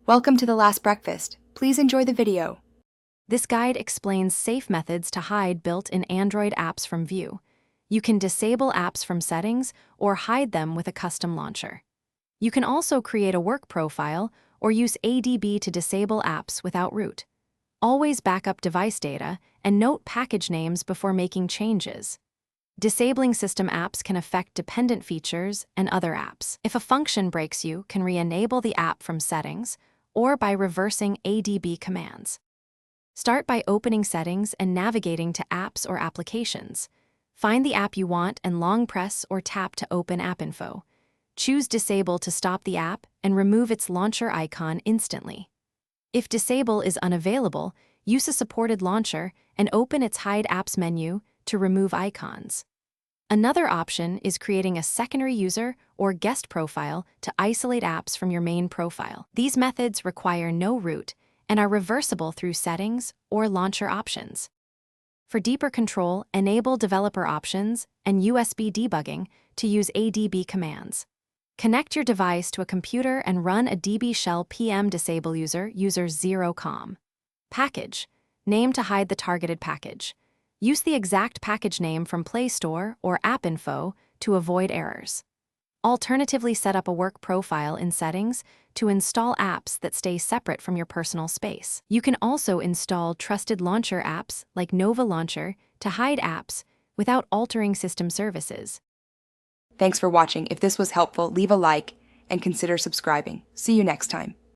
Welcome to The Last Breakfast. Please enjoy the video. This guide explains safe methods to hide built-in Android apps from view. You can disable apps from settings or hide them with a custom launcher. You can also create a work profile or use ADB to disable apps without root. Always backup device data and note package names before making changes. Disabling system apps can affect dependent features and other apps. If a function breaks, you can re-enable the app from settings or by reversing ADB commands. Start by opening settings and navigating to apps or applications. Find the app you want and long press or tap to open app info. Choose Disable to stop the app and remove its launcher icon instantly. If Disable is unavailable, use a supported launcher and open its Hide Apps menu to remove icons. Another option is creating a secondary user or guest profile to isolate apps from your main profile. These methods require no root and are reversible through settings or launcher options. For deeper control, enable developer options and USB debugging to use ADB commands. Connect your device to a computer and run a DB shell PM disable user 0com. Package. Name to hide the targeted package. Use the exact package name from Play Store or App Info to avoid errors. Alternatively, set up a work profile in settings to install apps that stay separate from your personal space. You can also install trusted launcher apps like Nova Launcher to hide apps without altering system services. Thanks for watching. If this was helpful, leave a like and consider subscribing. See you next time.